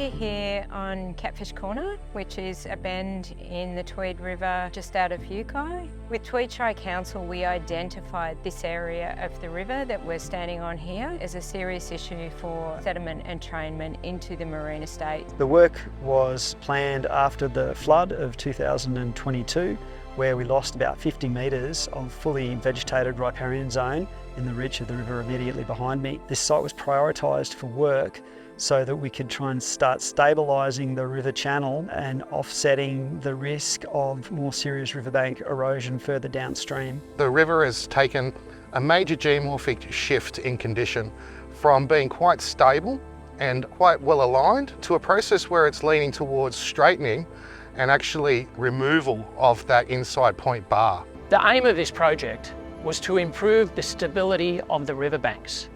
We're here on Catfish Corner, which is a bend in the Tweed River just out of Yukon. With Tweed Shire Council, we identified this area of the river that we're standing on here as a serious issue for sediment entrainment into the marine estate. The work was planned after the flood of 2022, where we lost about 50 metres of fully vegetated riparian zone in the reach of the river immediately behind me. This site was prioritised for work so that we could try and start stabilising the river channel and offsetting the risk of more serious riverbank erosion further downstream. The river has taken a major geomorphic shift in condition from being quite stable and quite well aligned to a process where it's leaning towards straightening and actually removal of that inside point bar. The aim of this project was to improve the stability of the riverbanks.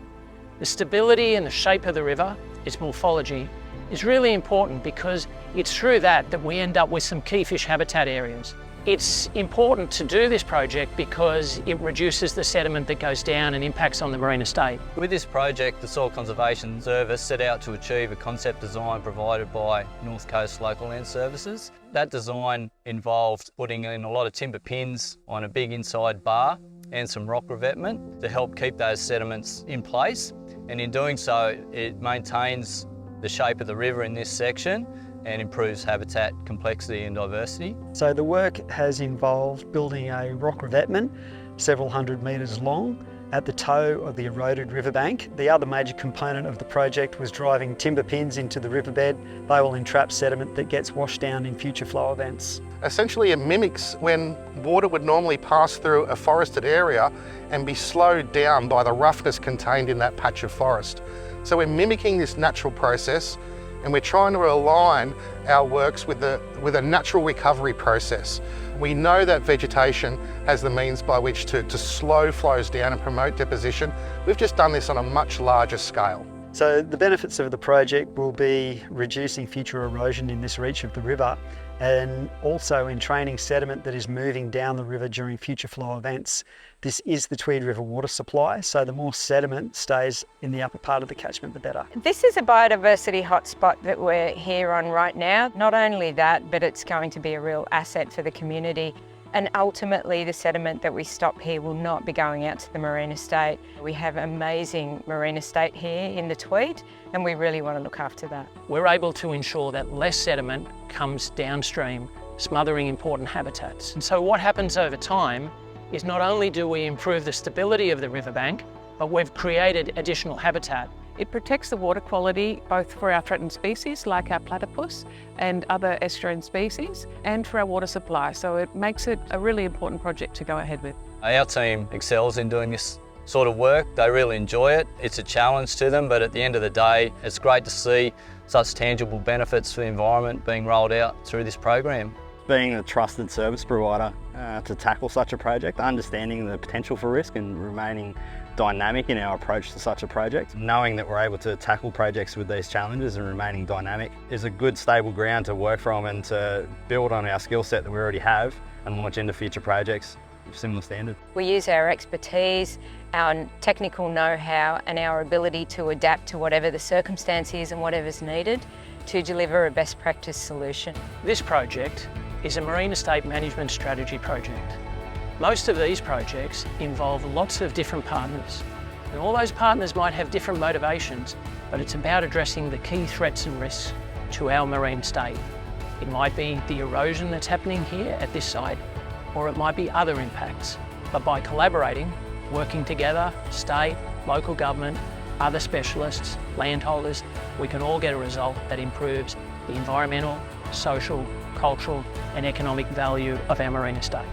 The stability and the shape of the river, its morphology, is really important because it's through that we end up with some key fish habitat areas. It's important to do this project because it reduces the sediment that goes down and impacts on the marine estate. With this project, the Soil Conservation Service set out to achieve a concept design provided by North Coast Local Land Services. That design involved putting in a lot of timber pins on a big inside bar and some rock revetment to help keep those sediments in place. And in doing so, it maintains the shape of the river in this section and improves habitat complexity and diversity. So the work has involved building a rock revetment several hundred metres long at the toe of the eroded riverbank. The other major component of the project was driving timber pins into the riverbed. They will entrap sediment that gets washed down in future flow events. Essentially, it mimics when water would normally pass through a forested area and be slowed down by the roughness contained in that patch of forest. So we're mimicking this natural process and we're trying to align our works with a natural recovery process. We know that vegetation has the means by which to slow flows down and promote deposition. We've just done this on a much larger scale. So the benefits of the project will be reducing future erosion in this reach of the river and also entraining sediment that is moving down the river during future flow events. This is the Tweed River water supply, so the more sediment stays in the upper part of the catchment, the better. This is a biodiversity hotspot that we're here on right now. Not only that, but it's going to be a real asset for the community. And ultimately, the sediment that we stop here will not be going out to the marine estate. We have amazing marine estate here in the Tweed, and we really want to look after that. We're able to ensure that less sediment comes downstream, smothering important habitats. And so what happens over time is not only do we improve the stability of the riverbank, but we've created additional habitat. It protects the water quality both for our threatened species like our platypus and other estuarine species and for our water supply, so it makes it a really important project to go ahead with. Our team excels in doing this sort of work. They really enjoy it. It's a challenge to them, but at the end of the day, it's great to see such tangible benefits for the environment being rolled out through this program. Being a trusted service provider to tackle such a project, understanding the potential for risk and remaining dynamic in our approach to such a project, knowing that we're able to tackle projects with these challenges and remaining dynamic is a good stable ground to work from and to build on our skill set that we already have and launch into future projects of similar standard. We use our expertise, our technical know-how and our ability to adapt to whatever the circumstance is and whatever's needed to deliver a best practice solution. This project is a marine estate management strategy project. Most of these projects involve lots of different partners, and all those partners might have different motivations, but it's about addressing the key threats and risks to our marine estate. It might be the erosion that's happening here at this site, or it might be other impacts. But by collaborating, working together, state, local government, other specialists, landholders, we can all get a result that improves the environmental, social, cultural and economic value of our marine estate.